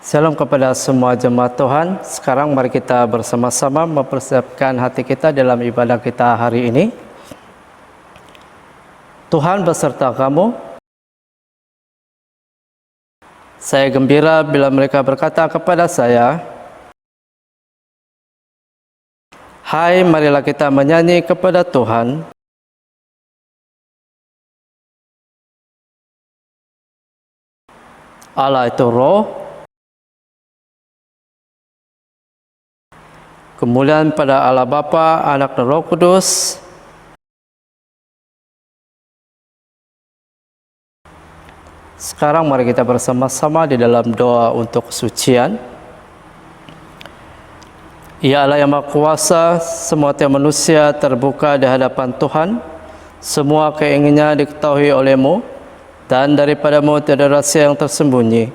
Shalom kepada semua jemaat Tuhan. Sekarang mari kita bersama-sama mempersiapkan hati kita dalam ibadah kita hari ini. Tuhan beserta kamu. Saya gembira bila mereka berkata kepada saya, "Hai, marilah kita menyanyi kepada Tuhan." Allah itu roh. Kemuliaan pada Allah Bapa, Anak dan Roh Kudus. Sekarang mari kita bersama-sama di dalam doa untuk kesucian. Ya Allah yang Maha Kuasa, semua tiap manusia terbuka di hadapan Tuhan. Semua keinginannya diketahui oleh-Mu, dan daripada-Mu tiada rahasia yang tersembunyi.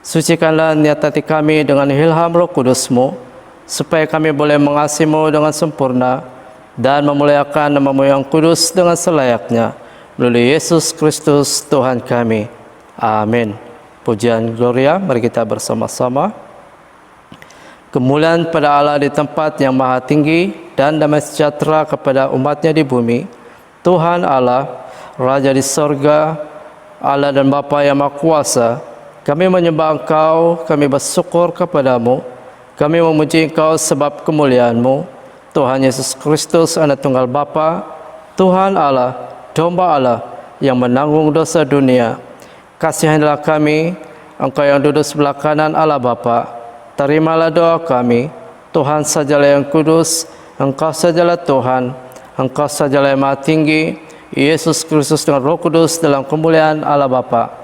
Sucikanlah niat hati kami dengan ilham Roh Kudus-Mu, supaya kami boleh mengasihi-Mu dengan sempurna dan memuliakan nama-Mu yang kudus dengan selayaknya, melalui Yesus Kristus Tuhan kami. Amin. Pujian Gloria, mari kita bersama-sama. Kemuliaan pada Allah di tempat yang maha tinggi, dan damai sejahtera kepada umat-Nya di bumi. Tuhan Allah, Raja di sorga, Allah dan Bapa yang Maha Kuasa, kami menyembah Engkau, kami bersyukur kepada-Mu. Kami memuji Engkau sebab kemuliaan-Mu, Tuhan Yesus Kristus, Anak Tunggal Bapa, Tuhan Allah, Domba Allah yang menanggung dosa dunia. Kasihanilah kami, Engkau yang duduk sebelah kanan Allah Bapa. Terimalah doa kami. Tuhan sajalah yang kudus, Engkau sajalah Tuhan, Engkau sajalah yang maha tinggi, Yesus Kristus dengan Roh Kudus dalam kemuliaan Allah Bapa.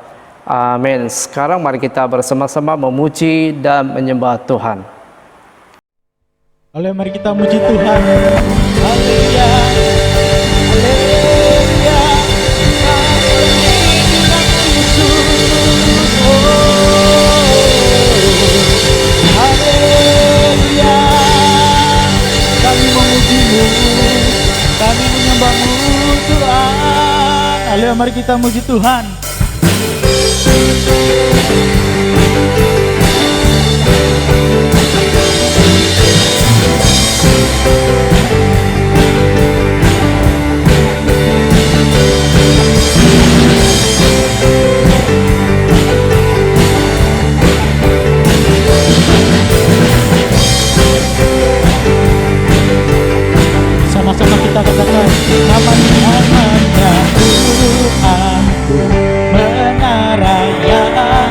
Amin. Sekarang mari kita bersama-sama memuji dan menyembah Tuhan. Haleluya, mari kita muji Tuhan. Haleluya, haleluya, haleluya, kami memuji-Mu, kami menyembah-Mu Tuhan. Haleluya, mari kita muji Tuhan. Sama-sama kita katakan, namanya Tuhanku benar raya.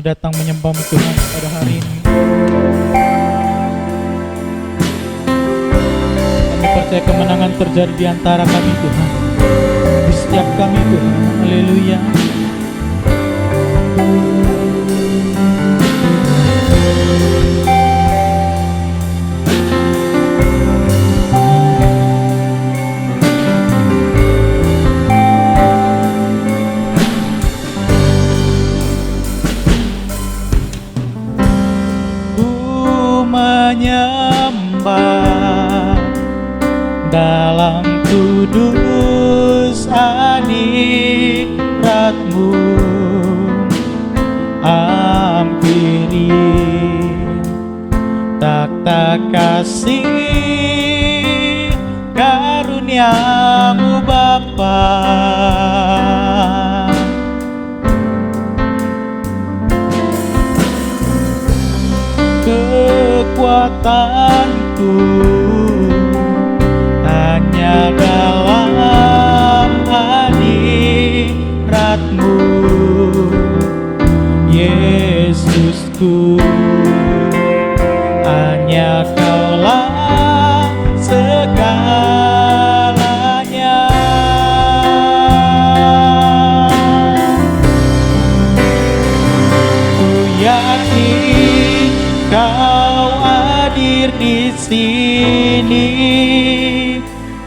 datang menyembah-Mu Tuhan pada hari ini. Kami percaya kemenangan terjadi di antara kami Tuhan, di setiap kami Tuhan. Haleluya. Menyembah dalam kudus hadirat-Mu, ampiri takhta kasih karunia-Mu Bapa. Kekuatanku hanya dalam hadirat-Mu, Yesusku. Hanya Kaulah segalanya. Ku yakin Kau hadir di sini,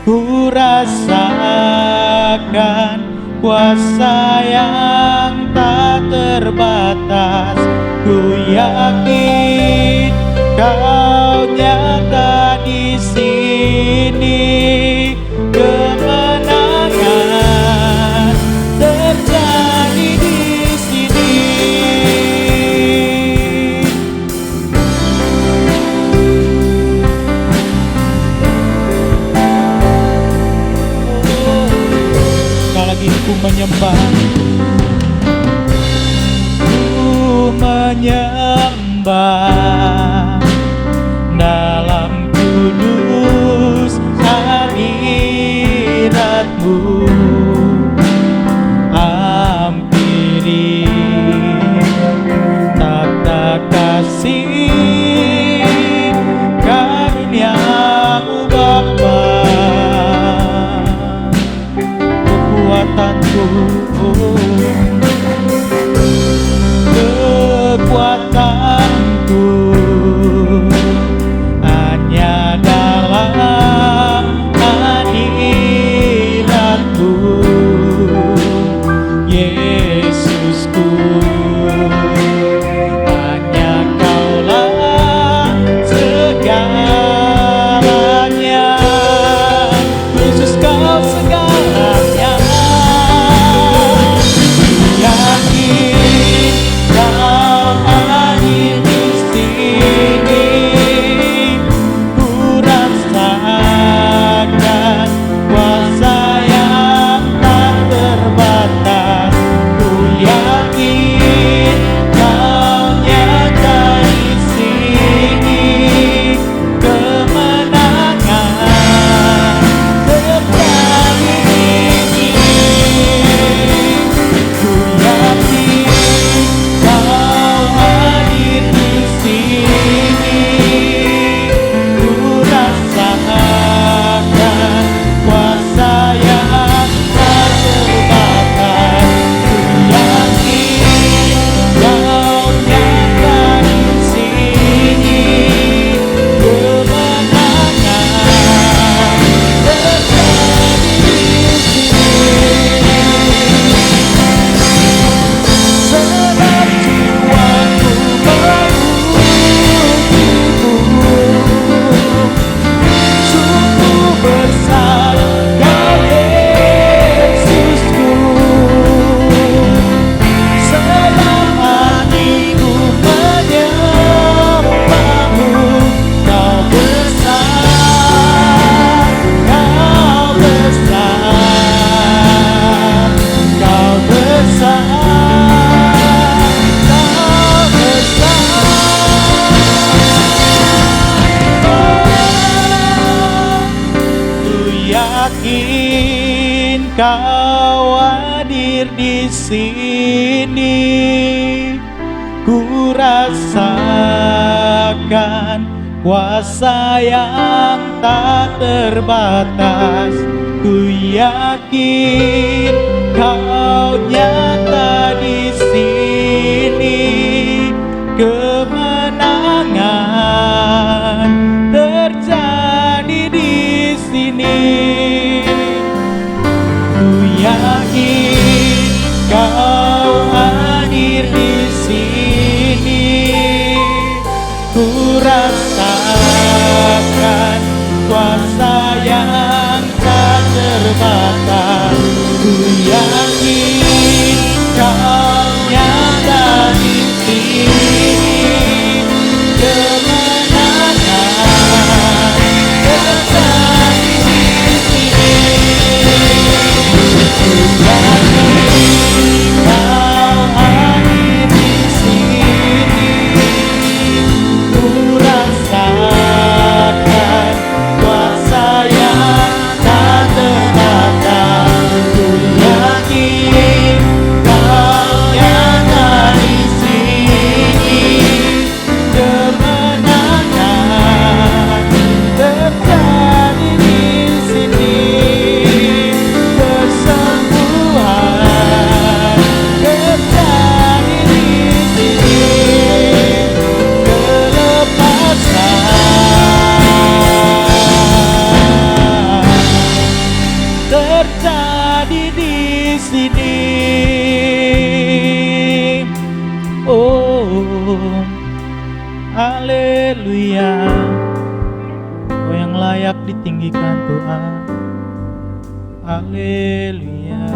ku rasakan kuasa yang tak terbatas. Ku yakin Kau nyata di sini, kemenangan terjadi di sini. Ku menyembah, ku menyembah dalam kudus hadirat-Mu, ampiri takhta kasih karunia-Mu Bapa. Kekuatanku hanya dalam hadirat-Mu, Yesusku. Hanya Kaulah segalanya, Yesus Kau segalanya. Yakin Kau hadir di sini, ku rasakan kuasa yang tak terbatas. Ku yakin Kau nyata di sini, kemenangan terjadi di sini. Ku yakin Kau hadir di sini, ku rasakan kuasa yang tak terbatas. Ku yakin Kau nyata di sini, kemenangan terjadi di sini. Sebab jiwaku memujimu, sungguh besar Kau Yesusku. Sebab hatiku menyembah-Mu, Kau besar, Kau besar, Kau besar, Kau besar. Ku yakin Kau hadir di sini, ku rasakan kuasa yang tak terbatas. Ku yakin Kau nyata di sini. Kemenangan terjadi di sini. Ku yakin Kau hadir di sini. Ku rasakan kuasa yang tak terbatas. Ku yakin Kau nyata di sini. Kemenangan terjadi di sini. Ku yakin Kau hadir di sini. Ku rasakan kuasa yang tak terbatas. Ku yakin Kau nyata di sini. Kemenangan terjadi di sini. Kesembuhan terjadi di sini. Kelepasan terjadi di sini. Oh, haleluya. Kau yang layak ditinggikan Tuhan. Haleluya.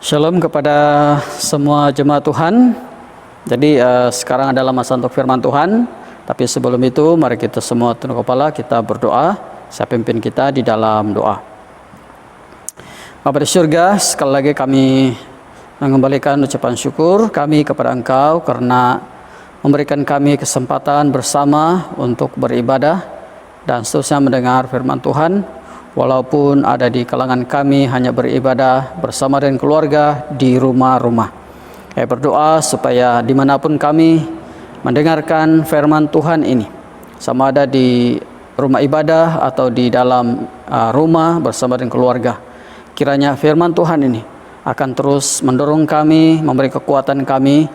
Shalom kepada semua jemaat Tuhan. Jadi sekarang adalah masa untuk firman Tuhan. Tapi sebelum itu mari kita semua tunduk kepala, kita berdoa. Saya pimpin kita di dalam doa. Bapa di surga, sekali lagi kami mengembalikan ucapan syukur kami kepada Engkau karena memberikan kami kesempatan bersama untuk beribadah dan seterusnya mendengar firman Tuhan. Walaupun ada di kalangan kami hanya beribadah bersama dengan keluarga di rumah-rumah. Saya berdoa supaya dimanapun kami mendengarkan firman Tuhan ini, sama ada di rumah ibadah atau di dalam rumah bersama dengan keluarga, kiranya firman Tuhan ini akan terus mendorong kami, memberi kekuatan kami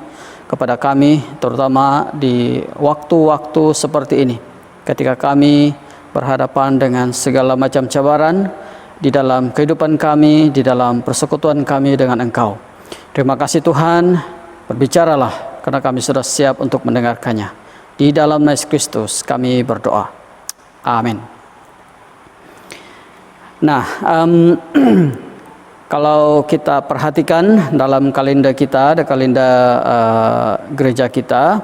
kepada kami, terutama di waktu-waktu seperti ini, ketika kami berhadapan dengan segala macam cabaran di dalam kehidupan kami, di dalam persekutuan kami dengan Engkau. Terima kasih Tuhan, berbicaralah karena kami sudah siap untuk mendengarkannya. Di dalam nama Yesus Kristus kami berdoa. Amin. Nah, kalau kita perhatikan dalam kalender kita, ada kalender gereja kita,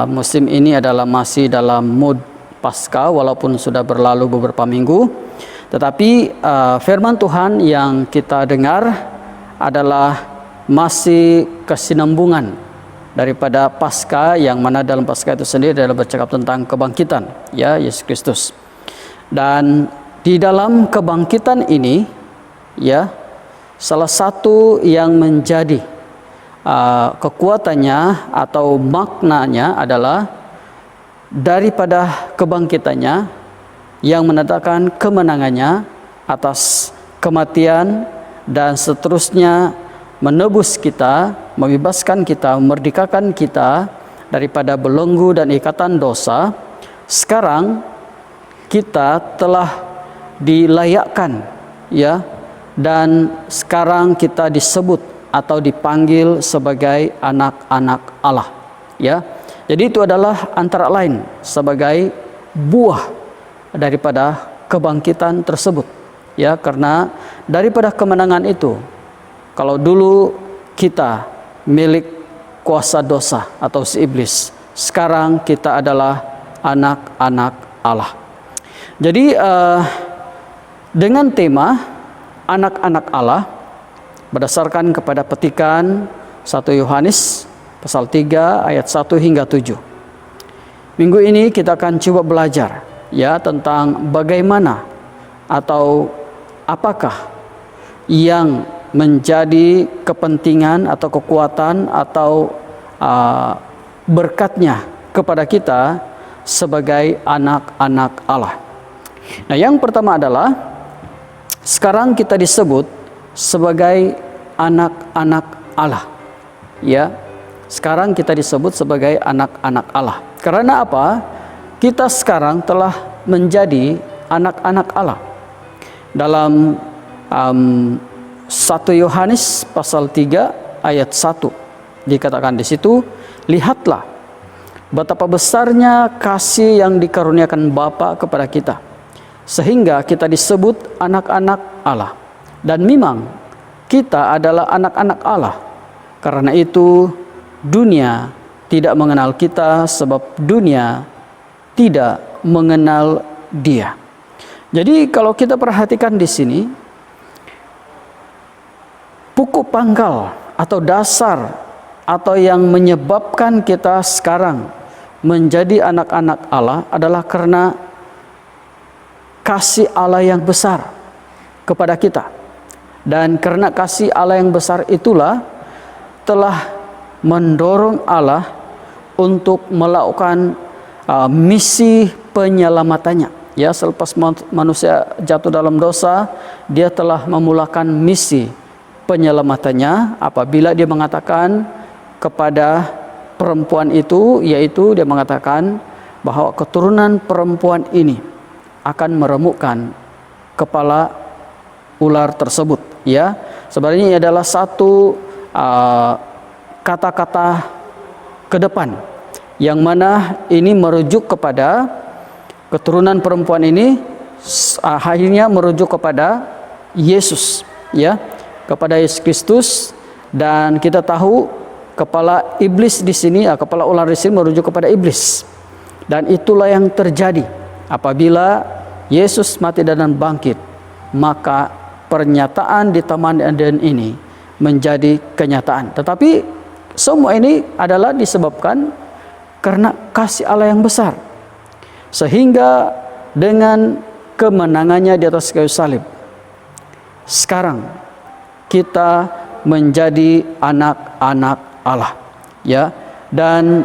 musim ini adalah masih dalam mood Paskah, walaupun sudah berlalu beberapa minggu, tetapi firman Tuhan yang kita dengar adalah masih kesinambungan daripada Paskah, yang mana dalam Paskah itu sendiri adalah bercakap tentang kebangkitan, ya, Yesus Kristus. Dan di dalam kebangkitan ini, ya, salah satu yang menjadi kekuatannya atau maknanya adalah daripada kebangkitannya yang menandakan kemenangannya atas kematian dan seterusnya, menebus kita, membebaskan kita, memerdekakan kita daripada belenggu dan ikatan dosa. Sekarang kita telah dilayakkan, ya, dan sekarang kita disebut atau dipanggil sebagai anak-anak Allah, ya. Jadi itu adalah antara lain sebagai buah daripada kebangkitan tersebut, ya, karena daripada kemenangan itu, kalau dulu kita milik kuasa dosa atau si iblis, sekarang kita adalah anak-anak Allah. Jadi dengan tema anak-anak Allah, berdasarkan kepada petikan 1 Yohanes pasal 3 ayat 1 hingga 7. Minggu ini kita akan coba belajar, ya, tentang bagaimana atau apakah yang menjadi kepentingan atau kekuatan atau berkatnya kepada kita sebagai anak-anak Allah. Nah, yang pertama adalah sekarang kita disebut sebagai anak-anak Allah. Ya, sekarang kita disebut sebagai anak-anak Allah. Karena apa? Kita sekarang telah menjadi anak-anak Allah. Dalam 1 Yohanes pasal 3 ayat 1 dikatakan di situ, lihatlah betapa besarnya kasih yang dikaruniakan Bapa kepada kita, sehingga kita disebut anak-anak Allah. Dan memang kita adalah anak-anak Allah. Karena itu dunia tidak mengenal kita, sebab dunia tidak mengenal Dia. Jadi kalau kita perhatikan di sini, pokok pangkal atau dasar atau yang menyebabkan kita sekarang menjadi anak-anak Allah adalah karena kasih Allah yang besar kepada kita. Dan karena kasih Allah yang besar itulah telah mendorong Allah untuk melakukan misi penyelamatannya. Ya, selepas manusia jatuh dalam dosa, Dia telah memulakan misi penyelamatannya apabila Dia mengatakan kepada perempuan itu, yaitu Dia mengatakan bahwa keturunan perempuan ini akan meremukkan kepala ular tersebut. Ya, sebenarnya ini adalah satu kata-kata ke depan yang mana ini merujuk kepada keturunan perempuan ini, akhirnya merujuk kepada Yesus, ya, kepada Yesus Kristus. Dan kita tahu kepala iblis di sini, kepala ular di sini merujuk kepada iblis. Dan itulah yang terjadi apabila Yesus mati dan bangkit, maka pernyataan di Taman Eden ini menjadi kenyataan. Tetapi semua ini adalah disebabkan karena kasih Allah yang besar, sehingga dengan kemenangannya di atas kayu salib, sekarang kita menjadi anak-anak Allah, ya. Dan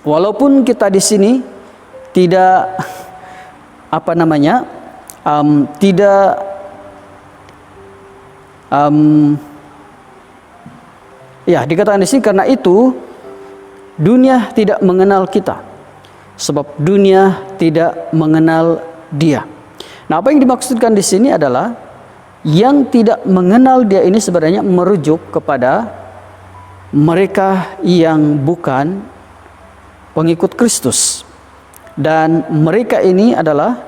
walaupun kita di sini tidak dikatakan di sini, karena itu dunia tidak mengenal kita, sebab dunia tidak mengenal Dia. Nah, apa yang dimaksudkan di sini adalah yang tidak mengenal Dia ini sebenarnya merujuk kepada mereka yang bukan pengikut Kristus. Dan mereka ini adalah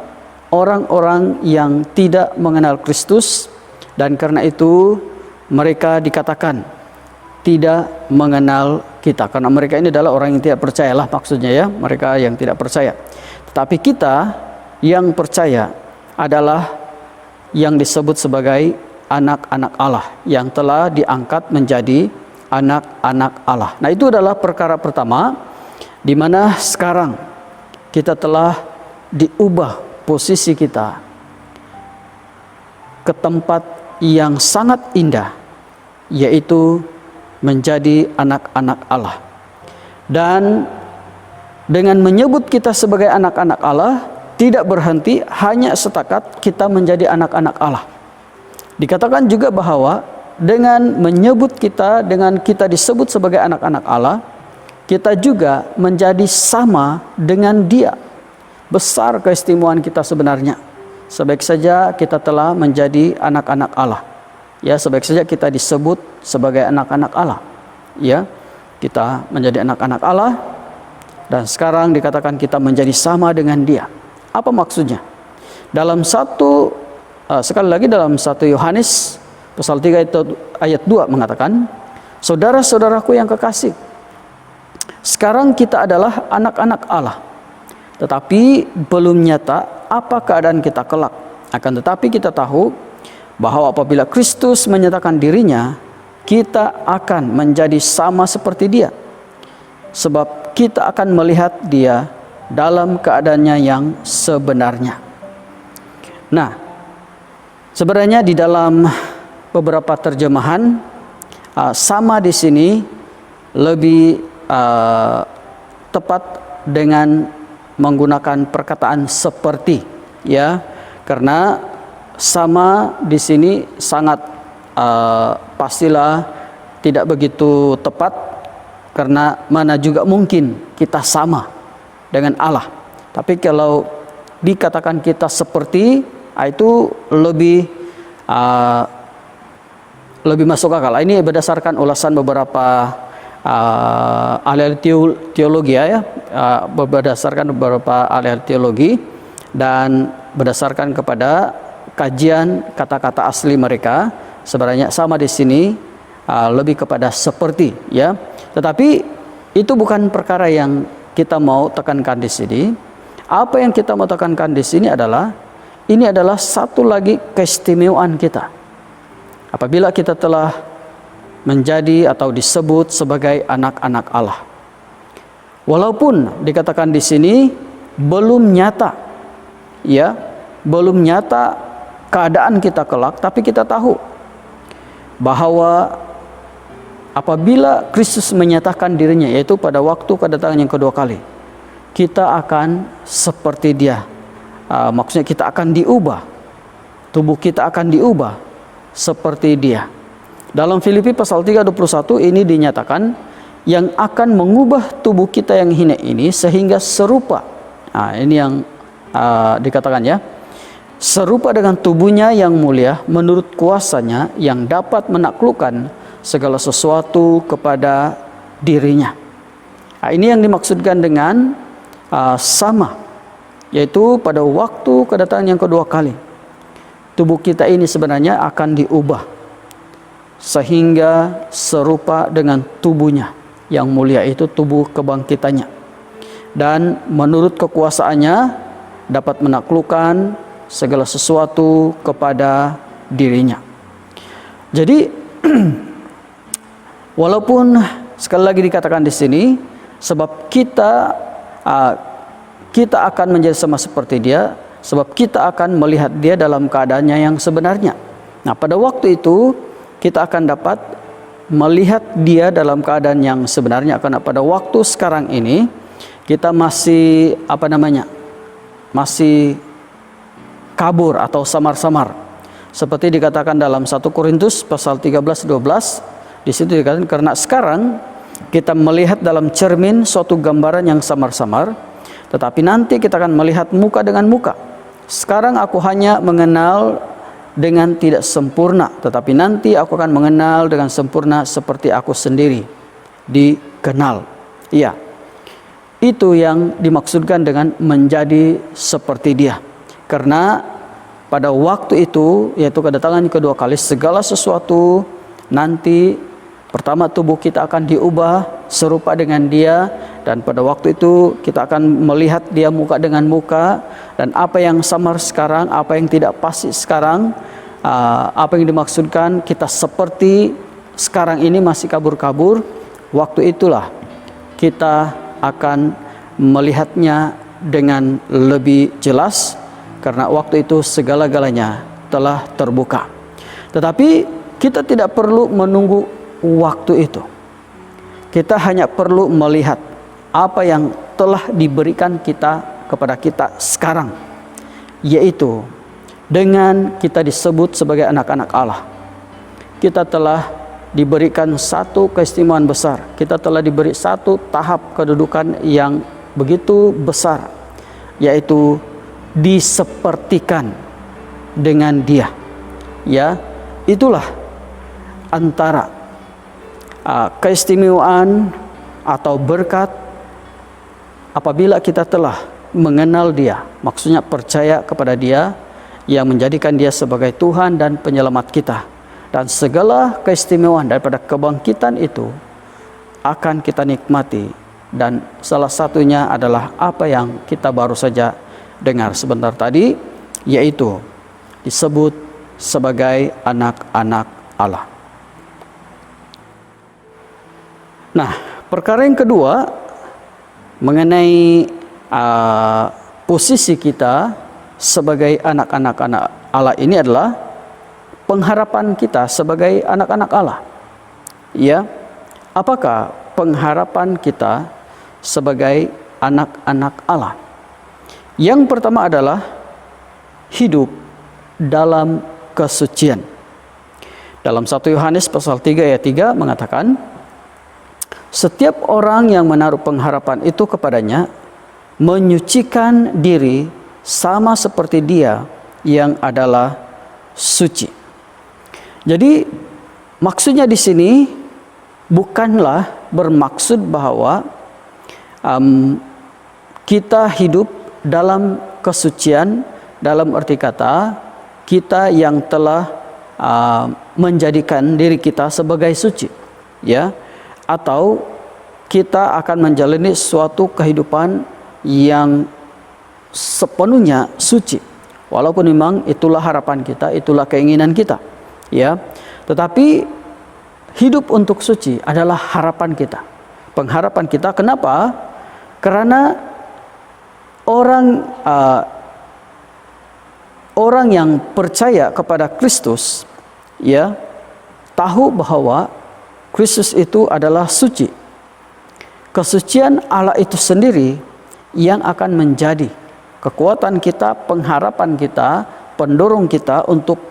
orang-orang yang tidak mengenal Kristus, dan karena itu mereka dikatakan tidak mengenal kita, karena mereka ini adalah orang yang tidak percaya lah, maksudnya ya, mereka yang tidak percaya. Tetapi kita yang percaya adalah yang disebut sebagai anak-anak Allah, yang telah diangkat menjadi anak-anak Allah. Nah, itu adalah perkara pertama, di mana sekarang kita telah diubah posisi kita ke tempat yang sangat indah, yaitu menjadi anak-anak Allah. Dan dengan menyebut kita sebagai anak-anak Allah, tidak berhenti hanya setakat kita menjadi anak-anak Allah. Dikatakan juga bahwa dengan menyebut kita, dengan kita disebut sebagai anak-anak Allah, kita juga menjadi sama dengan Dia. Besar keistimewaan kita sebenarnya. Sebaik saja kita telah menjadi anak-anak Allah, ya, sebaik saja kita disebut sebagai anak-anak Allah, ya, kita menjadi anak-anak Allah, dan sekarang dikatakan kita menjadi sama dengan Dia. Apa maksudnya? Dalam sekali lagi dalam 1 Yohanes pasal 3 ayat 2 mengatakan, saudara-saudaraku yang kekasih, sekarang kita adalah anak-anak Allah, tetapi belum nyata apa keadaan kita kelak. Akan tetapi kita tahu bahwa apabila Kristus menyatakan dirinya, kita akan menjadi sama seperti Dia, sebab kita akan melihat Dia dalam keadaannya yang sebenarnya. Nah, sebenarnya di dalam beberapa terjemahan sama di sini lebih tepat dengan menggunakan perkataan seperti, ya, karena sama di sini sangat pastilah tidak begitu tepat, karena mana juga mungkin kita sama dengan Allah. Tapi kalau dikatakan kita seperti, itu lebih masuk akal. Ini berdasarkan ulasan beberapa ahli teologi, ya, berdasarkan beberapa ahli teologi dan berdasarkan kepada kajian kata-kata asli mereka, sebenarnya sama di sini lebih kepada seperti, ya. Tetapi itu bukan perkara yang kita mau tekankan di sini. Apa yang kita mau tekankan di sini adalah ini adalah satu lagi keistimewaan kita. Apabila kita telah menjadi atau disebut sebagai anak-anak Allah. Walaupun dikatakan di sini belum nyata, ya, belum nyata keadaan kita kelak, tapi kita tahu bahwa apabila Kristus menyatakan dirinya, yaitu pada waktu kedatangan yang kedua kali, kita akan seperti Dia. Maksudnya kita akan diubah, tubuh kita akan diubah seperti Dia. Dalam Filipi pasal 3:21 ini dinyatakan yang akan mengubah tubuh kita yang hina ini sehingga serupa. Ini yang dikatakan, ya, serupa dengan tubuhnya yang mulia menurut kuasanya yang dapat menaklukkan segala sesuatu kepada dirinya. Ini yang dimaksudkan dengan sama, yaitu pada waktu kedatangan yang kedua kali tubuh kita ini sebenarnya akan diubah sehingga serupa dengan tubuhnya yang mulia, itu tubuh kebangkitannya, dan menurut kekuasaannya dapat menaklukkan segala sesuatu kepada dirinya. Jadi walaupun sekali lagi dikatakan di sini, sebab kita akan menjadi sama seperti Dia, sebab kita akan melihat Dia dalam keadaannya yang sebenarnya. Nah, pada waktu itu kita akan dapat melihat Dia dalam keadaan yang sebenarnya, karena pada waktu sekarang ini kita masih masih kabur atau samar-samar. Seperti dikatakan dalam 1 Korintus pasal 13:12, di situ dikatakan karena sekarang kita melihat dalam cermin suatu gambaran yang samar-samar, tetapi nanti kita akan melihat muka dengan muka. Sekarang aku hanya mengenal dengan tidak sempurna, tetapi nanti aku akan mengenal dengan sempurna seperti aku sendiri dikenal. Iya, itu yang dimaksudkan dengan menjadi seperti Dia. Karena pada waktu itu, yaitu kedatangan kedua kali, segala sesuatu nanti, pertama tubuh kita akan diubah serupa dengan Dia, dan pada waktu itu kita akan melihat Dia muka dengan muka, dan apa yang samar sekarang, apa yang tidak pasti sekarang, apa yang dimaksudkan kita seperti sekarang ini masih kabur-kabur, waktu itulah kita akan melihatnya dengan lebih jelas, karena waktu itu segala-galanya telah terbuka. Tetapi kita tidak perlu menunggu waktu itu. Kita hanya perlu melihat apa yang telah diberikan kepada kita sekarang, yaitu dengan kita disebut sebagai anak-anak Allah. Kita telah diberikan satu keistimewaan besar. Kita telah diberi satu tahap kedudukan yang begitu besar, yaitu disepertikan dengan Dia. Ya, itulah antara keistimewaan atau berkat apabila kita telah mengenal Dia, maksudnya percaya kepada Dia yang menjadikan Dia sebagai Tuhan dan penyelamat kita, dan segala keistimewaan daripada kebangkitan itu akan kita nikmati, dan salah satunya adalah apa yang kita baru saja dengar sebentar tadi, yaitu disebut sebagai anak-anak Allah. Nah, perkara yang kedua mengenai posisi kita sebagai anak-anak Allah ini adalah pengharapan kita sebagai anak-anak Allah. Ya, apakah pengharapan kita sebagai anak-anak Allah? Yang pertama adalah hidup dalam kesucian. Dalam 1 Yohanes pasal 3 ayat 3 mengatakan, setiap orang yang menaruh pengharapan itu kepadanya menyucikan diri sama seperti Dia yang adalah suci. Jadi maksudnya di sini bukanlah bermaksud bahwa kita hidup dalam kesucian, dalam arti kata kita yang telah menjadikan diri kita sebagai suci, ya, atau kita akan menjalani suatu kehidupan yang sepenuhnya suci, walaupun memang itulah harapan kita, itulah keinginan kita, ya. Tetapi hidup untuk suci adalah harapan kita, pengharapan kita. Kenapa? Karena orang yang percaya kepada Kristus, ya, tahu bahwa Kristus itu adalah suci. Kesucian Allah itu sendiri yang akan menjadi kekuatan kita, pengharapan kita, pendorong kita untuk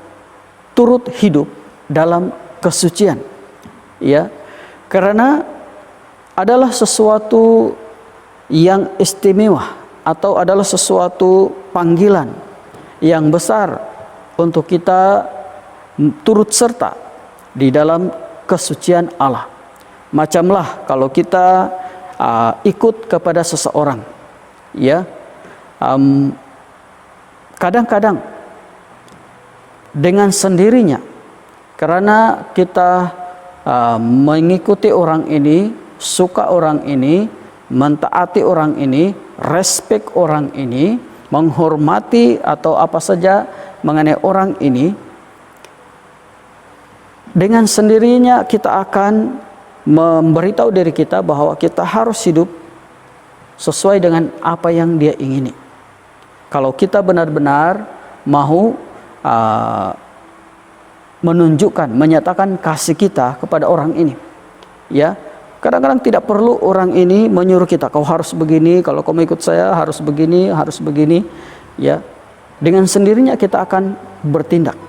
turut hidup dalam kesucian, ya. Karena adalah sesuatu yang istimewa atau adalah sesuatu panggilan yang besar untuk kita turut serta di dalam kesucian Allah. Macamlah kalau kita ikut kepada seseorang, ya, kadang-kadang dengan sendirinya, karena kita mengikuti orang ini, suka orang ini, mentaati orang ini, respect orang ini, menghormati atau apa saja mengenai orang ini, dengan sendirinya kita akan memberitahu diri kita bahwa kita harus hidup sesuai dengan apa yang Dia ingini. Kalau kita benar-benar mau menunjukkan, menyatakan kasih kita kepada orang ini, ya. Kadang-kadang tidak perlu orang ini menyuruh kita, kau harus begini, kalau kau ikut saya harus begini, ya. Dengan sendirinya kita akan bertindak,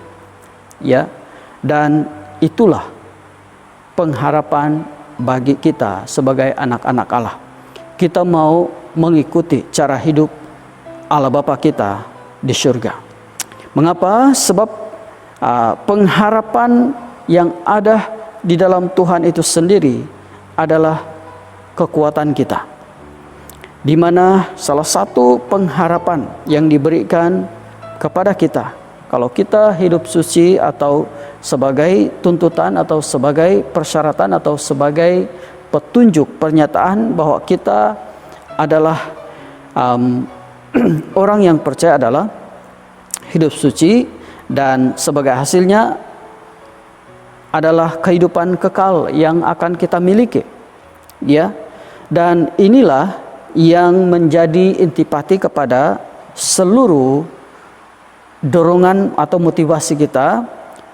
ya. Dan itulah pengharapan bagi kita sebagai anak-anak Allah. Kita mau mengikuti cara hidup Allah Bapa kita di surga. Mengapa? Sebab pengharapan yang ada di dalam Tuhan itu sendiri adalah kekuatan kita, di mana salah satu pengharapan yang diberikan kepada kita kalau kita hidup suci, atau sebagai tuntutan atau sebagai persyaratan atau sebagai petunjuk pernyataan bahwa kita adalah orang yang percaya adalah hidup suci, dan sebagai hasilnya adalah kehidupan kekal yang akan kita miliki, ya. Dan inilah yang menjadi intipati kepada seluruh dorongan atau motivasi kita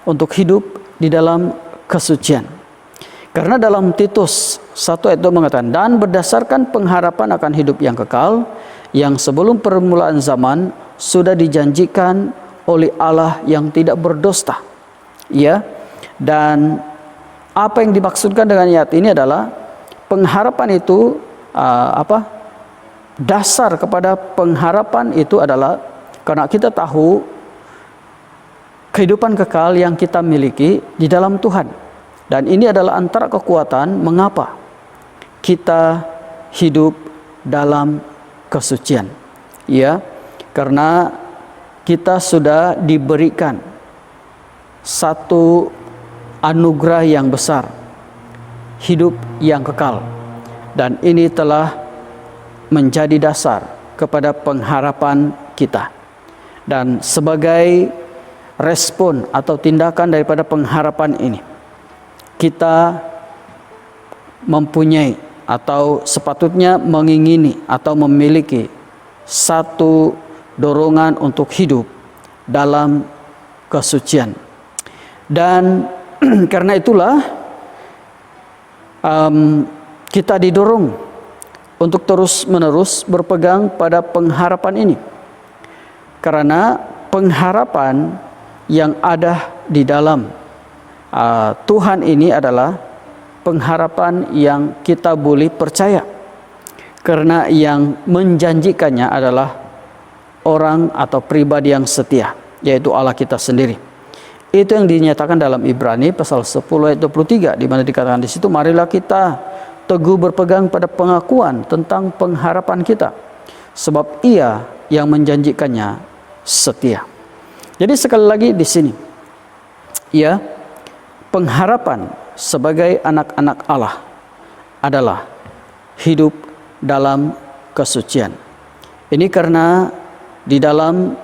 untuk hidup di dalam kesucian. Karena dalam Titus 1 ayat 2 mengatakan, dan berdasarkan pengharapan akan hidup yang kekal yang sebelum permulaan zaman sudah dijanjikan oleh Allah yang tidak berdusta, ya. Dan apa yang dimaksudkan dengan ayat ini adalah pengharapan itu dasar kepada pengharapan itu adalah karena kita tahu kehidupan kekal yang kita miliki di dalam Tuhan. Dan ini adalah antara kekuatan mengapa kita hidup dalam kesucian, ya. Karena kita sudah diberikan satu anugerah yang besar, hidup yang kekal, dan ini telah menjadi dasar kepada pengharapan kita. Dan sebagai respon atau tindakan daripada pengharapan ini, kita mempunyai atau sepatutnya mengingini atau memiliki satu dorongan untuk hidup dalam kesucian. Dan karena itulah kita didorong untuk terus-menerus berpegang pada pengharapan ini. Karena pengharapan yang ada di dalam Tuhan ini adalah pengharapan yang kita boleh percaya. Karena yang menjanjikannya adalah orang atau pribadi yang setia, yaitu Allah kita sendiri. Itu yang dinyatakan dalam Ibrani pasal 10 ayat 23, di mana dikatakan di situ, marilah kita teguh berpegang pada pengakuan tentang pengharapan kita, sebab Ia yang menjanjikannya setia. Jadi sekali lagi di sini, ya, pengharapan sebagai anak-anak Allah adalah hidup dalam kesucian. Ini karena di dalam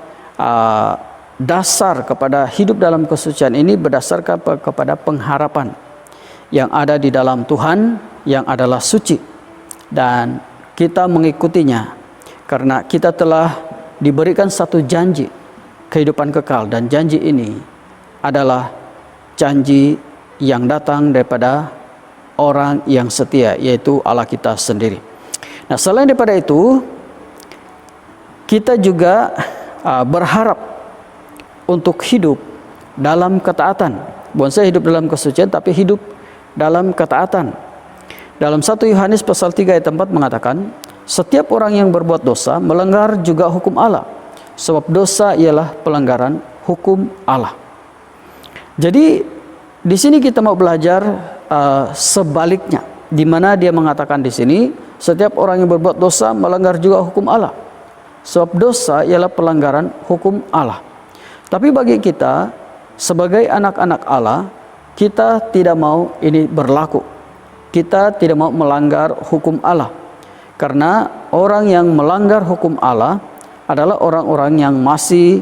dasar kepada hidup dalam kesucian ini berdasarkan kepada pengharapan yang ada di dalam Tuhan yang adalah suci, dan kita mengikutinya karena kita telah diberikan satu janji kehidupan kekal, dan janji ini adalah janji yang datang daripada orang yang setia, yaitu Allah kita sendiri. Nah, selain daripada itu, kita juga berharap untuk hidup dalam ketaatan. Bukan saya hidup dalam kesucian, tapi hidup dalam ketaatan. Dalam 1 Yohanes pasal 3 ayat 4 mengatakan, setiap orang yang berbuat dosa melanggar juga hukum Allah, sebab dosa ialah pelanggaran hukum Allah. Jadi di sini kita mau belajar sebaliknya, di mana dia mengatakan di sini setiap orang yang berbuat dosa melanggar juga hukum Allah, sebab dosa ialah pelanggaran hukum Allah. Tapi bagi kita sebagai anak-anak Allah, kita tidak mau ini berlaku. Kita tidak mau melanggar hukum Allah, karena orang yang melanggar hukum Allah adalah orang-orang yang masih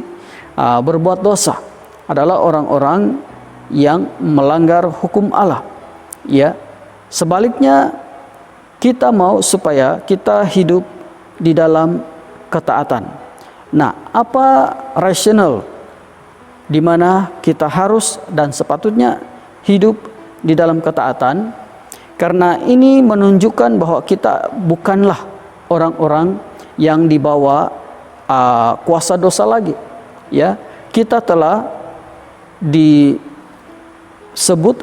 berbuat dosa, adalah orang-orang yang melanggar hukum Allah. Ya, sebaliknya kita mau supaya kita hidup di dalam ketaatan. Nah, apa rasional di mana kita harus dan sepatutnya hidup di dalam ketaatan? Karena ini menunjukkan bahwa kita bukanlah orang-orang yang dibawa kuasa dosa lagi. Ya, kita telah disebut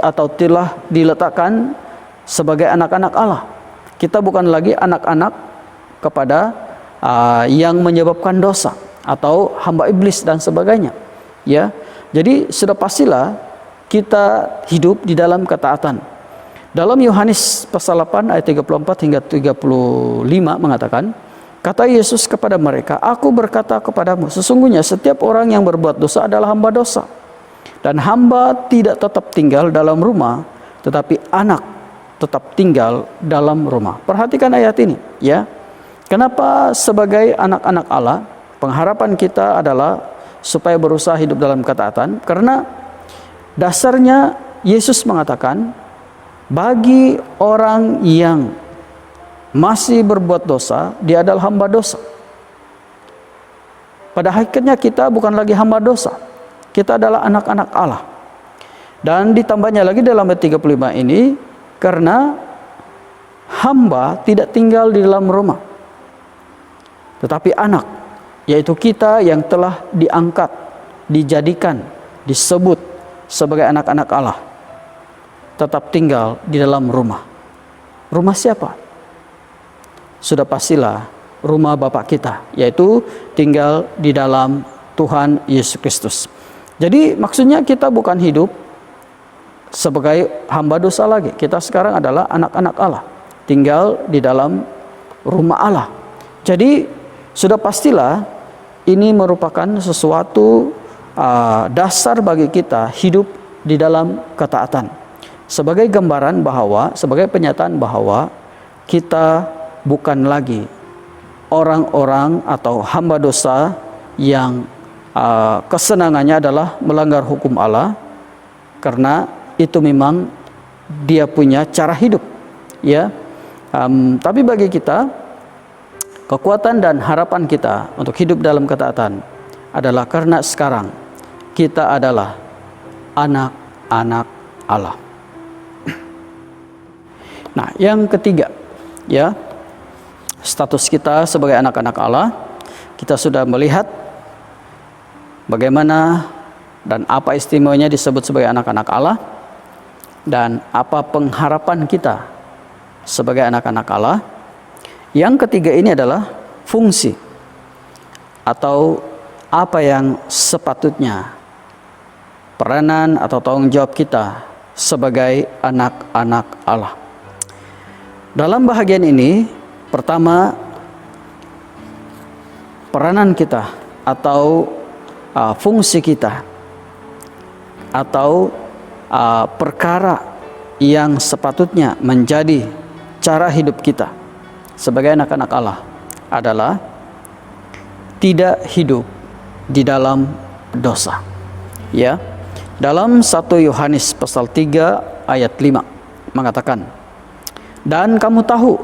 atau telah diletakkan sebagai anak-anak Allah. Kita bukan lagi anak-anak kepada yang menyebabkan dosa atau hamba iblis dan sebagainya. Ya, jadi sudah pastilah kita hidup di dalam ketaatan. Dalam Yohanes pasal 8 ayat 34 hingga 35 mengatakan, kata Yesus kepada mereka, aku berkata kepadamu, sesungguhnya setiap orang yang berbuat dosa adalah hamba dosa. Dan hamba tidak tetap tinggal dalam rumah, tetapi anak tetap tinggal dalam rumah. Perhatikan ayat ini, ya. Kenapa sebagai anak-anak Allah pengharapan kita adalah supaya berusaha hidup dalam ketaatan? Karena dasarnya Yesus mengatakan, bagi orang yang masih berbuat dosa, dia adalah hamba dosa. Pada hakikatnya kita bukan lagi hamba dosa, kita adalah anak-anak Allah. Dan ditambahnya lagi dalam ayat 35 ini, karena hamba tidak tinggal di dalam rumah, tetapi anak, yaitu kita yang telah diangkat, dijadikan, disebut sebagai anak-anak Allah, tetap tinggal di dalam rumah. Rumah siapa? Sudah pastilah rumah Bapa kita, yaitu tinggal di dalam Tuhan Yesus Kristus. Jadi maksudnya kita bukan hidup sebagai hamba dosa lagi. Kita sekarang adalah anak-anak Allah, tinggal di dalam rumah Allah. Jadi sudah pastilah ini merupakan sesuatu dasar bagi kita hidup di dalam ketaatan, sebagai gambaran bahwa, sebagai penyataan bahwa kita bukan lagi orang-orang atau hamba dosa yang kesenangannya adalah melanggar hukum Allah, karena itu memang dia punya cara hidup, ya. Tapi bagi kita, kekuatan dan harapan kita untuk hidup dalam ketaatan adalah karena sekarang kita adalah anak anak Allah. Nah, yang ketiga, ya, status kita sebagai anak-anak Allah, kita sudah melihat bagaimana dan apa istimewanya disebut sebagai anak-anak Allah, dan apa pengharapan kita sebagai anak-anak Allah. Yang ketiga ini adalah fungsi atau apa yang sepatutnya peranan atau tanggung jawab kita sebagai anak-anak Allah. Dalam bahagian ini, pertama, peranan kita atau fungsi kita atau perkara yang sepatutnya menjadi cara hidup kita sebagai anak-anak Allah adalah tidak hidup di dalam dosa. Ya, dalam 1 Yohanes pasal 3 ayat 5 mengatakan, "Dan kamu tahu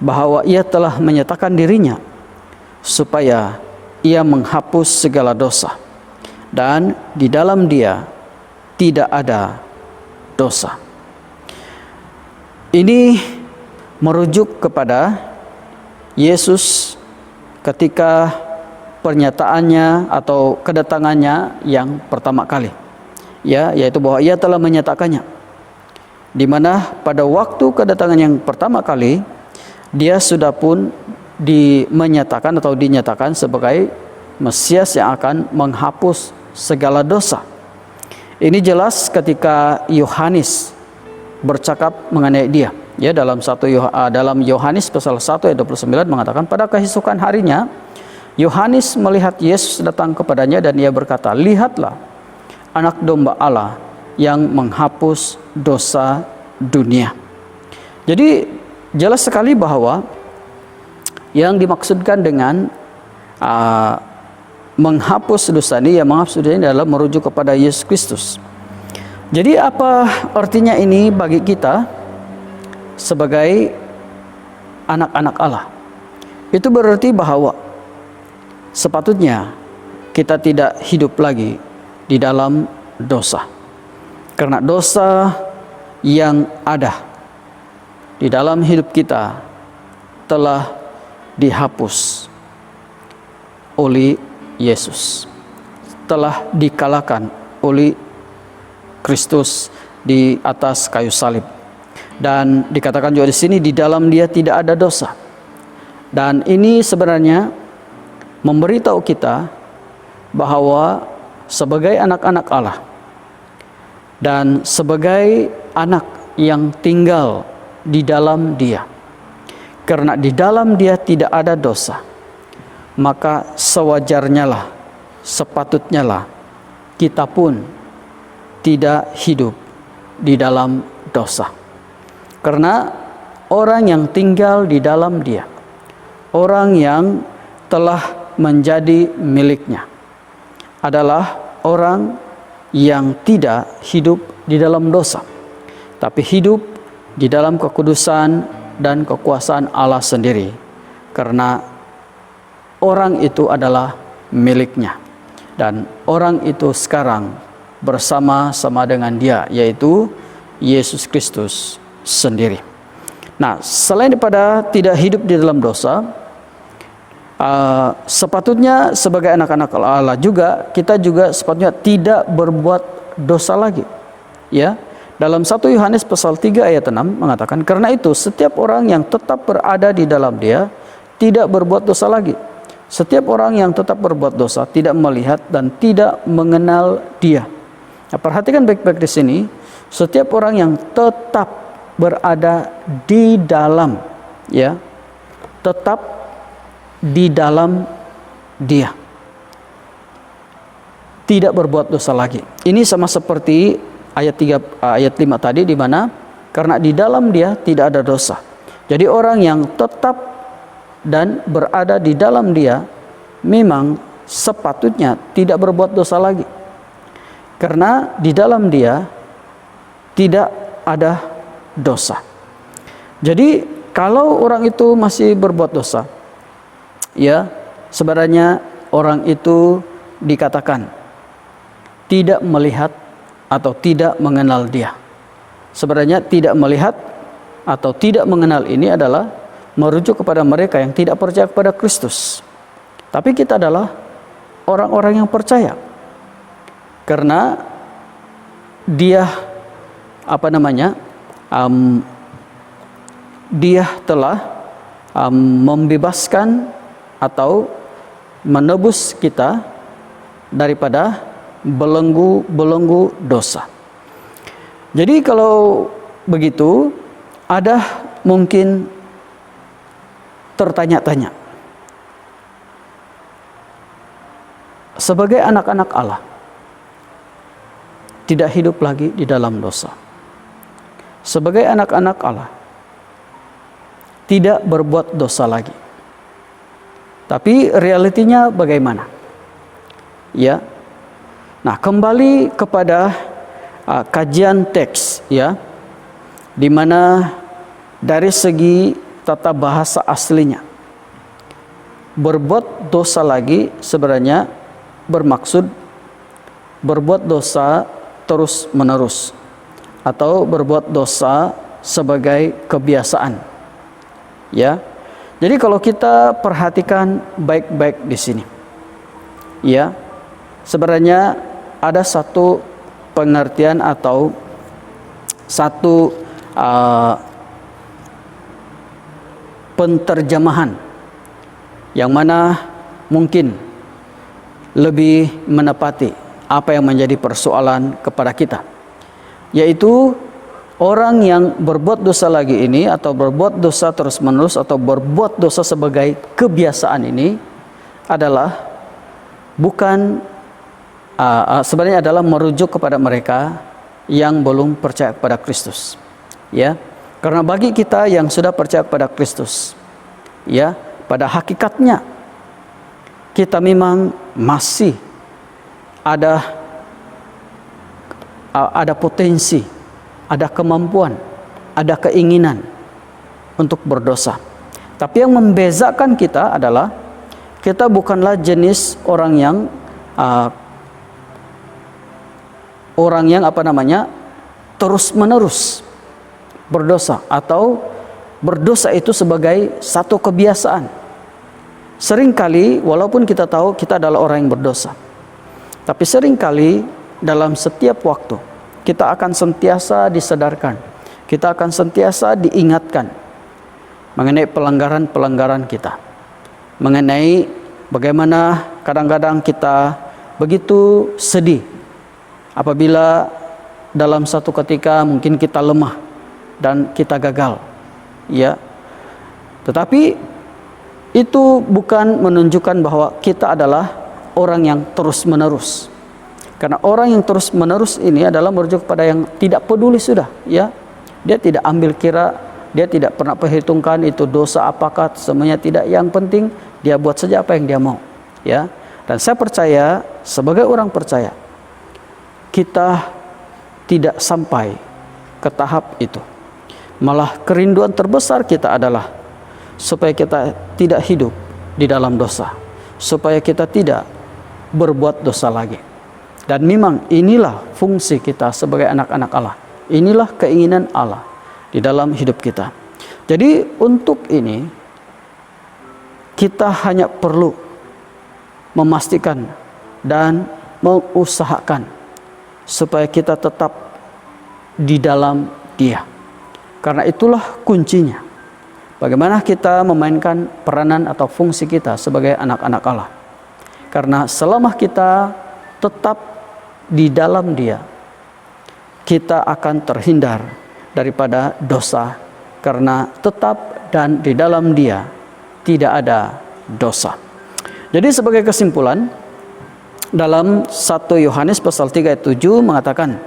bahwa ia telah menyatakan dirinya supaya ia menghapus segala dosa, dan di dalam dia tidak ada dosa." Ini merujuk kepada Yesus ketika pernyataannya atau kedatangannya yang pertama kali, ya, yaitu bahwa ia telah menyatakannya, di mana pada waktu kedatangan yang pertama kali dia sudah pun menyatakan atau dinyatakan sebagai Mesias yang akan menghapus segala dosa. Ini jelas ketika Yohanes bercakap mengenai dia, ya, dalam Yohanes pasal 1 ayat 29 mengatakan, pada keesokan harinya Yohanes melihat Yesus datang kepadanya dan ia berkata, "Lihatlah anak domba Allah yang menghapus dosa dunia." Jadi jelas sekali bahwa yang dimaksudkan dengan menghapus dosa ini, adalah merujuk kepada Yesus Kristus. Jadi apa artinya ini bagi kita sebagai anak-anak Allah? Itu berarti bahwa sepatutnya kita tidak hidup lagi di dalam dosa. Karena dosa yang ada di dalam hidup kita telah dihapus oleh Yesus, telah dikalahkan oleh Kristus di atas kayu salib. Dan dikatakan juga di sini, di dalam dia tidak ada dosa. Dan ini sebenarnya memberitahu kita bahwa sebagai anak-anak Allah dan sebagai anak yang tinggal di dalam dia, karena di dalam dia tidak ada dosa, maka sewajarnya lah, sepatutnya lah kita pun tidak hidup di dalam dosa. Karena orang yang tinggal di dalam dia, orang yang telah menjadi miliknya, adalah orang yang tidak hidup di dalam dosa, tapi hidup di dalam kekudusan dan kekuasaan Allah sendiri, karena orang itu adalah miliknya, dan orang itu sekarang bersama-sama dengan dia, yaitu Yesus Kristus sendiri. Nah, selain daripada tidak hidup di dalam dosa, sepatutnya sebagai anak-anak Allah juga, kita juga sepatutnya tidak berbuat dosa lagi. Ya, dalam 1 Yohanes pasal 3 ayat 6 mengatakan, "Karena itu setiap orang yang tetap berada di dalam dia tidak berbuat dosa lagi. Setiap orang yang tetap berbuat dosa tidak melihat dan tidak mengenal dia." Nah, perhatikan baik-baik di sini, setiap orang yang tetap berada di dalam, ya, tetap di dalam dia, tidak berbuat dosa lagi. Ini sama seperti ayat 5 tadi, di mana karena di dalam dia tidak ada dosa. Jadi orang yang tetap dan berada di dalam dia memang sepatutnya tidak berbuat dosa lagi, karena di dalam dia tidak ada dosa. Jadi kalau orang itu masih berbuat dosa, ya, sebenarnya orang itu dikatakan tidak melihat atau tidak mengenal Dia. Sebenarnya tidak melihat atau tidak mengenal ini adalah merujuk kepada mereka yang tidak percaya kepada Kristus. Tapi kita adalah orang-orang yang percaya, karena Dia Dia telah membebaskan atau menebus kita daripada belenggu dosa. Jadi kalau begitu, ada mungkin tertanya-tanya, sebagai anak-anak Allah tidak hidup lagi di dalam dosa, sebagai anak-anak Allah tidak berbuat dosa lagi, tapi realitinya bagaimana? Ya, nah kembali kepada kajian teks, ya, di mana dari segi tata bahasa aslinya, berbuat dosa lagi sebenarnya bermaksud berbuat dosa terus menerus, atau berbuat dosa sebagai kebiasaan. Ya, jadi kalau kita perhatikan baik-baik di sini, ya, sebenarnya ada satu pengertian atau satu penterjemahan yang mana mungkin lebih menepati apa yang menjadi persoalan kepada kita, yaitu orang yang berbuat dosa lagi ini, atau berbuat dosa terus menerus, atau berbuat dosa sebagai kebiasaan ini adalah bukan sebenarnya adalah merujuk kepada mereka yang belum percaya kepada Kristus. Ya, karena bagi kita yang sudah percaya kepada Kristus, ya, pada hakikatnya kita memang masih ada potensi, ada kemampuan, ada keinginan untuk berdosa. Tapi yang membezakan kita adalah kita bukanlah jenis orang yang terus menerus berdosa, atau berdosa itu sebagai satu kebiasaan. Seringkali walaupun kita tahu kita adalah orang yang berdosa, tapi seringkali dalam setiap waktu kita akan sentiasa disadarkan, kita akan sentiasa diingatkan mengenai pelanggaran-pelanggaran kita, mengenai bagaimana kadang-kadang kita begitu sedih apabila dalam satu ketika mungkin kita lemah dan kita gagal, ya. Tetapi itu bukan menunjukkan bahwa kita adalah orang yang terus-menerus. Karena orang yang terus-menerus ini adalah merujuk kepada yang tidak peduli sudah, ya. Dia tidak ambil kira, dia tidak pernah perhitungkan itu dosa apakah, semuanya tidak. Yang penting dia buat saja apa yang dia mau, ya. Dan saya percaya, sebagai orang percaya, kita tidak sampai ke tahap itu. Malah kerinduan terbesar kita adalah supaya kita tidak hidup di dalam dosa, supaya kita tidak berbuat dosa lagi. Dan memang inilah fungsi kita sebagai anak-anak Allah. Inilah keinginan Allah di dalam hidup kita. Jadi untuk ini kita hanya perlu memastikan dan mengusahakan supaya kita tetap di dalam Dia. Karena itulah kuncinya. Bagaimana kita memainkan peranan atau fungsi kita sebagai anak-anak Allah. Karena selama kita tetap di dalam Dia, kita akan terhindar daripada dosa. Karena tetap dan di dalam Dia tidak ada dosa. Jadi sebagai kesimpulan, dalam 1 Yohanes pasal 3 ayat 7 mengatakan,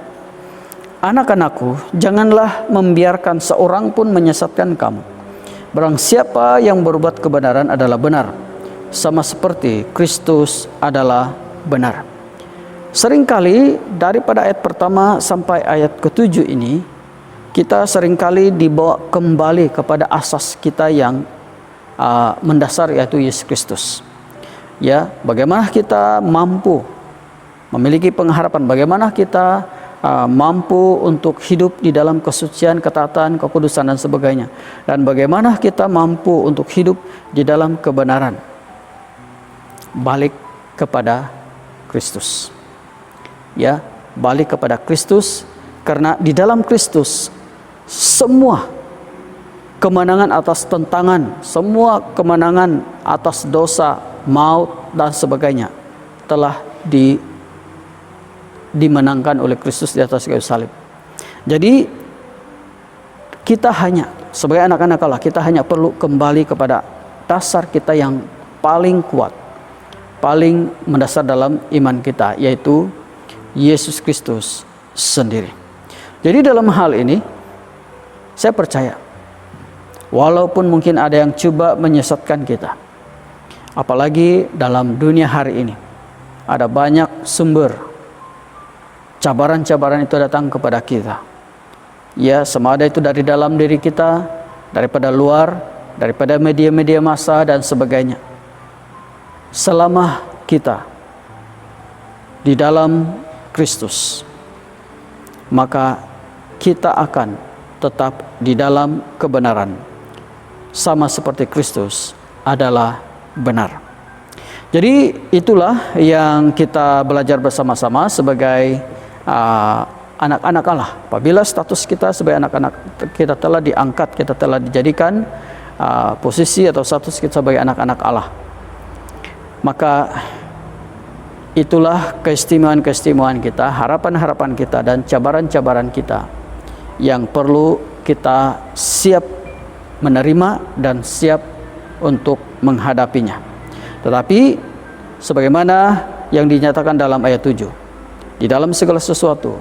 anak-anakku, janganlah membiarkan seorang pun menyesatkan kamu. Barang siapa yang berbuat kebenaran adalah benar, sama seperti Kristus adalah benar. Seringkali daripada ayat pertama sampai ayat ke-7 ini, kita seringkali dibawa kembali kepada asas kita yang mendasar, yaitu Yesus Kristus. Ya, bagaimana kita mampu memiliki pengharapan, bagaimana kita mampu untuk hidup di dalam kesucian, ketaatan, kekudusan dan sebagainya. Dan bagaimana kita mampu untuk hidup di dalam kebenaran? Balik kepada Kristus. Ya, balik kepada Kristus, karena di dalam Kristus semua kemenangan atas tentangan, semua kemenangan atas dosa, maut dan sebagainya telah dimenangkan oleh Kristus di atas kayu salib. Jadi kita hanya sebagai anak-anak Allah, kita hanya perlu kembali kepada dasar kita yang paling kuat, paling mendasar dalam iman kita, yaitu Yesus Kristus sendiri. Jadi dalam hal ini saya percaya, walaupun mungkin ada yang coba menyesatkan kita, apalagi dalam dunia hari ini ada banyak sumber cabaran-cabaran itu datang kepada kita. Ya, sama ada itu dari dalam diri kita, daripada luar, daripada media-media massa dan sebagainya. Selama kita di dalam Kristus, maka kita akan tetap di dalam kebenaran, sama seperti Kristus adalah benar. Jadi itulah yang kita belajar bersama-sama sebagai anak-anak Allah. Apabila status kita sebagai anak-anak kita telah diangkat, kita telah dijadikan posisi atau status kita sebagai anak-anak Allah, maka itulah keistimewaan-keistimewaan kita, harapan-harapan kita dan cabaran-cabaran kita yang perlu kita siap menerima dan siap untuk menghadapinya. Tetapi sebagaimana yang dinyatakan dalam ayat 7, di dalam segala sesuatu,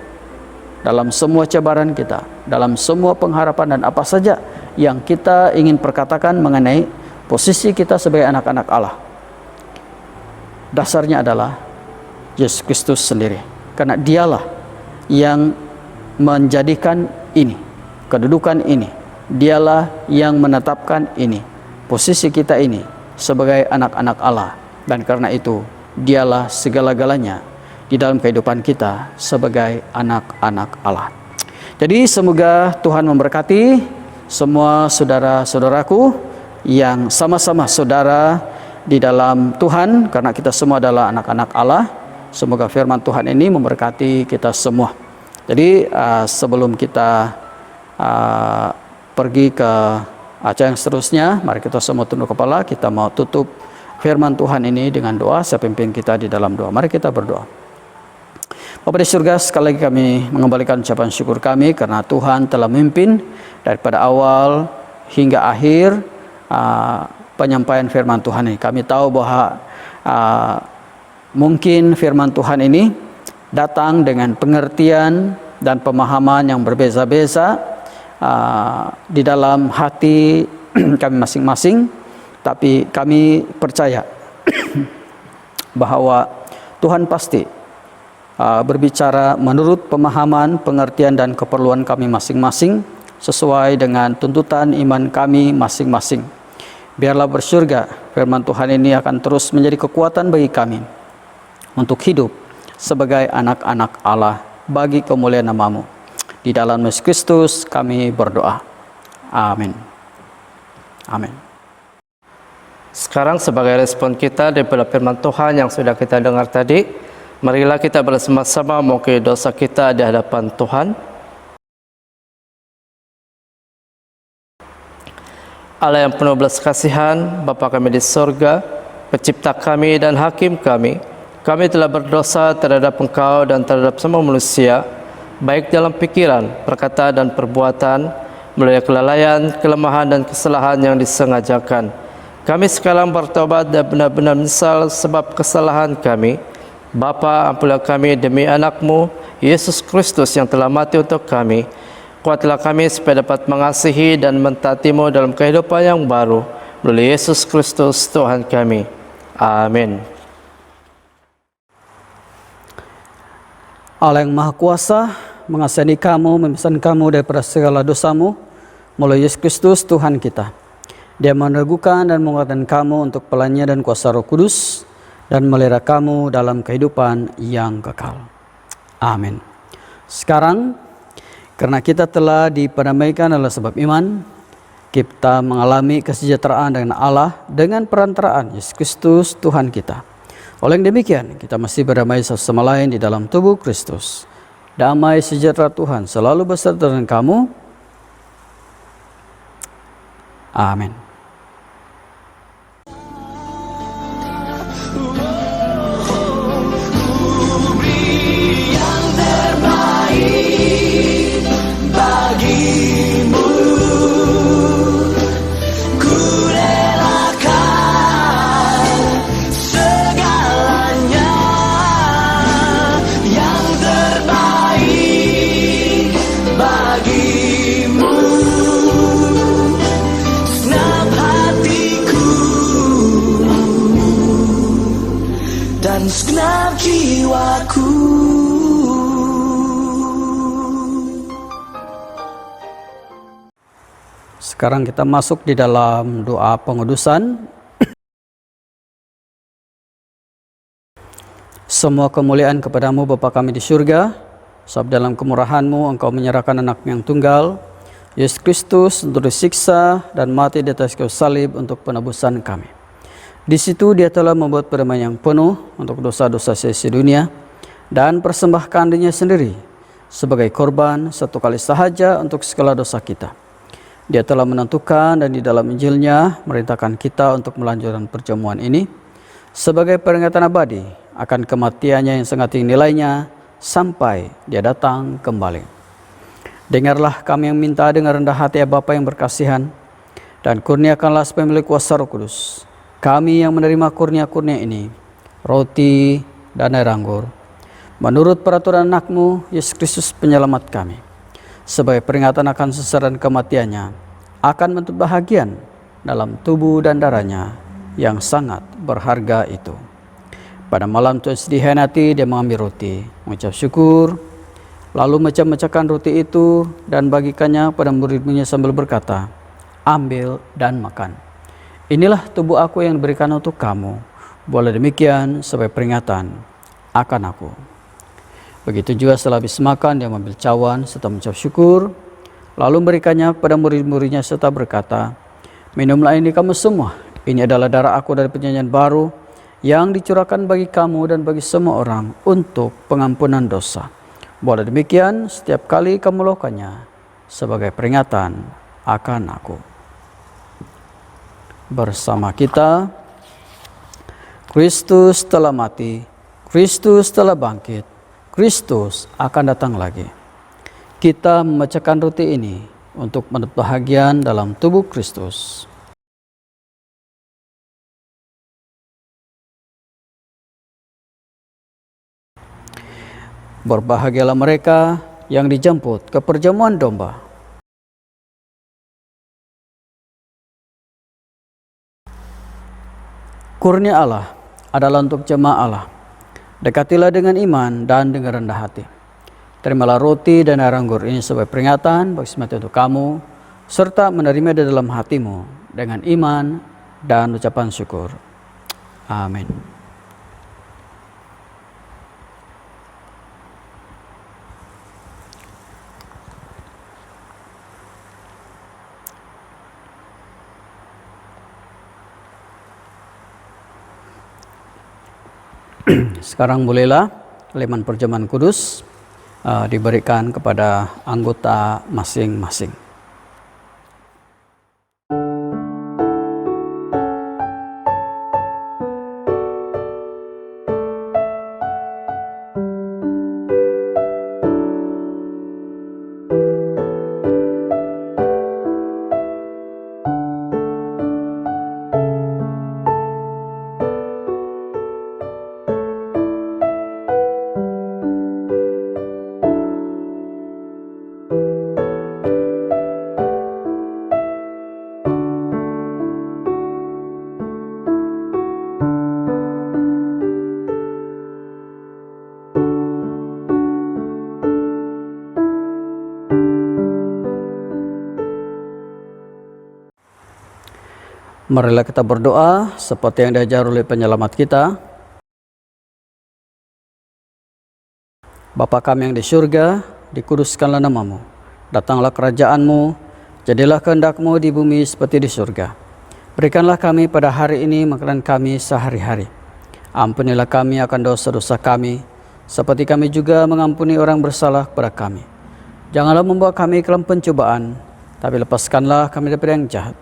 dalam semua cabaran kita, dalam semua pengharapan dan apa saja yang kita ingin perkatakan mengenai posisi kita sebagai anak-anak Allah, dasarnya adalah Yesus Kristus sendiri. Karena dialah yang menjadikan ini, kedudukan ini, dialah yang menetapkan ini, posisi kita ini sebagai anak-anak Allah. Dan karena itu dialah segala-galanya di dalam kehidupan kita sebagai anak-anak Allah. Jadi semoga Tuhan memberkati semua saudara-saudaraku yang sama-sama saudara di dalam Tuhan, karena kita semua adalah anak-anak Allah. Semoga firman Tuhan ini memberkati kita semua. Jadi sebelum kita pergi ke acara yang seterusnya, mari kita semua tunduk kepala. Kita mau tutup firman Tuhan ini dengan doa. Saya pimpin kita di dalam doa. Mari kita berdoa. Bapa di surga, sekali lagi kami mengembalikan ucapan syukur kami karena Tuhan telah memimpin daripada awal hingga akhir penyampaian firman Tuhan ini. Kami tahu bahwa mungkin firman Tuhan ini datang dengan pengertian dan pemahaman yang berbeza-beza di dalam hati kami masing-masing, tapi kami percaya bahwa Tuhan pasti berbicara menurut pemahaman, pengertian dan keperluan kami masing-masing sesuai dengan tuntutan iman kami masing-masing. Biarlah bersyurga firman Tuhan ini akan terus menjadi kekuatan bagi kami untuk hidup sebagai anak-anak Allah bagi kemuliaan nama-Mu. Di dalam Yesus Kristus kami berdoa. Amin. Amin. Sekarang sebagai respon kita daripada firman Tuhan yang sudah kita dengar tadi, marilah kita bersama-sama mengakui dosa kita di hadapan Tuhan. Allah yang penuh belas kasihan, Bapa kami di sorga, Pencipta kami dan Hakim kami telah berdosa terhadap Engkau dan terhadap semua manusia, baik dalam pikiran, perkataan dan perbuatan, melalui kelalaian, kelemahan dan kesalahan yang disengajakan. Kami sekarang bertobat dan benar-benar menyesal sebab kesalahan kami. Bapa, ampunilah kami demi anak-Mu, Yesus Kristus yang telah mati untuk kami. Kuatlah kami supaya dapat mengasihi dan mentaati-Mu dalam kehidupan yang baru, melalui Yesus Kristus Tuhan kami. Amin. Allah yang Maha Kuasa mengasihani kamu, membebaskan kamu daripada segala dosamu melalui Yesus Kristus Tuhan kita. Dia meneguhkan dan menguatkan kamu untuk pelannya dan kuasa Roh Kudus dan melihara kamu dalam kehidupan yang kekal. Amin. Sekarang, karena kita telah diperdamaikan adalah sebab iman, kita mengalami kesejahteraan dengan Allah dengan perantaraan Yesus Kristus Tuhan kita. Oleh yang demikian, kita mesti berdamai satu sama lain di dalam tubuh Kristus. Damai sejahtera Tuhan selalu beserta dengan kamu. Amin. Dan segenap jiwaku. Sekarang kita masuk di dalam doa pengudusan. Semua kemuliaan kepadamu Bapa kami di surga, sebab dalam kemurahan-Mu Engkau menyerahkan anak yang tunggal, Yesus Kristus, untuk disiksa dan mati di atas kayu salib untuk penebusan kami. Di situ Dia telah membuat perdamaian yang penuh untuk dosa-dosa seisi dunia dan persembahkan dirinya sendiri sebagai korban satu kali sahaja untuk segala dosa kita. Dia telah menentukan dan di dalam Injilnya merintahkan kita untuk melanjutkan perjamuan ini sebagai peringatan abadi akan kematiannya yang sangat tinggi nilainya sampai Dia datang kembali. Dengarlah kami yang minta dengan rendah hati ya Bapa yang berkasihan, dan kurniakanlah pemilik kuasa Roh Kudus kami yang menerima kurnia-kurnia ini, roti dan air anggur, menurut peraturan anak-Mu, Yesus Kristus penyelamat kami, sebagai peringatan akan sesaran kematiannya, akan bentuk bahagian dalam tubuh dan darahnya yang sangat berharga itu. Pada malam Tuhan dihianati, Dia mengambil roti, mengucap syukur, lalu mecah-mecahkan roti itu dan bagikannya pada murid-Nya sambil berkata, "Ambil dan makan. Inilah tubuh aku yang diberikan untuk kamu. Boleh demikian sebagai peringatan akan aku." Begitu juga setelah habis makan, Dia mengambil cawan serta mengucap syukur, lalu memberikannya kepada murid-muridnya serta berkata, "Minumlah ini kamu semua. Ini adalah darah aku dari perjanjian baru yang dicurahkan bagi kamu dan bagi semua orang untuk pengampunan dosa. Boleh demikian setiap kali kamu melakukannya sebagai peringatan akan aku." Bersama kita, Kristus telah mati, Kristus telah bangkit, Kristus akan datang lagi. Kita memecahkan roti ini untuk mendapat bahagian dalam tubuh Kristus. Berbahagialah mereka yang dijemput ke perjamuan domba. Kurnia Allah adalah untuk jemaah Allah. Dekatilah dengan iman dan dengan rendah hati. Terimalah roti dan air anggur ini sebagai peringatan bagi semati untuk kamu, serta menerima di dalam hatimu dengan iman dan ucapan syukur. Amin. Sekarang bolehlah leman perjamuan kudus diberikan kepada anggota masing-masing. Marilah kita berdoa seperti yang diajar oleh penyelamat kita. Bapa kami yang di surga, dikuduskanlah namamu. Datanglah kerajaan-Mu, jadilah kehendak-Mu di bumi seperti di surga. Berikanlah kami pada hari ini makanan kami sehari-hari. Ampunilah kami akan dosa-dosa kami, seperti kami juga mengampuni orang bersalah kepada kami. Janganlah membawa kami ke dalam pencobaan, tapi lepaskanlah kami daripada yang jahat.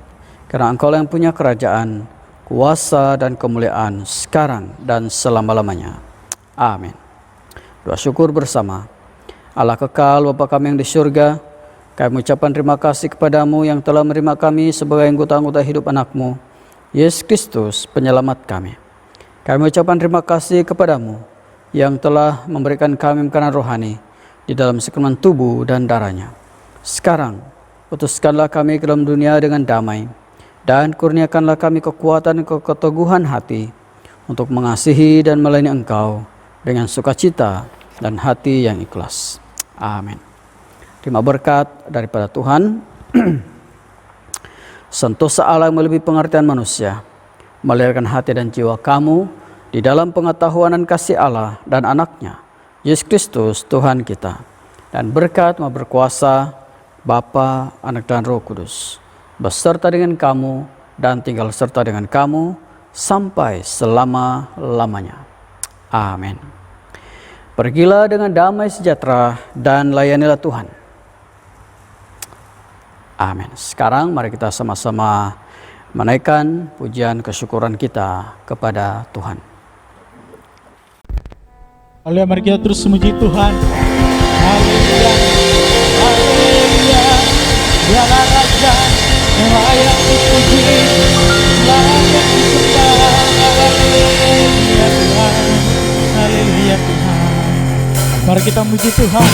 Karena Engkau yang punya kerajaan, kuasa dan kemuliaan sekarang dan selama-lamanya. Amin. Doa syukur bersama. Allah kekal Bapa kami yang di surga, kami mengucapkan terima kasih kepadamu yang telah menerima kami sebagai anggota-anggota hidup anak-Mu, Yesus Kristus, penyelamat kami. Kami mengucapkan terima kasih kepadamu yang telah memberikan kami makanan rohani di dalam sekalian tubuh dan darahnya. Sekarang, putuskanlah kami ke dalam dunia dengan damai, dan kurniakanlah kami kekuatan dan keteguhan hati untuk mengasihi dan melayani Engkau dengan sukacita dan hati yang ikhlas. Amin. Terima berkat daripada Tuhan. Sentosa Allah yang melebihi pengertian manusia, melahirkan hati dan jiwa kamu di dalam pengetahuan dan kasih Allah dan anaknya, Yesus Kristus Tuhan kita. Dan berkat Maha Berkuasa, Bapa, Anak dan Roh Kudus, beserta dengan kamu dan tinggal serta dengan kamu sampai selama-lamanya. Amin. Pergilah dengan damai sejahtera dan layanilah Tuhan. Amin. Sekarang mari kita sama-sama menaikkan pujian kesyukuran kita kepada Tuhan. Haleluya, mari kita terus memuji Tuhan. Haleluya, haleluya, dialah Raja yang layak dipuji, layak disembah. Haleluya Tuhan, haleluya Tuhan. Mari kita memuji Tuhan.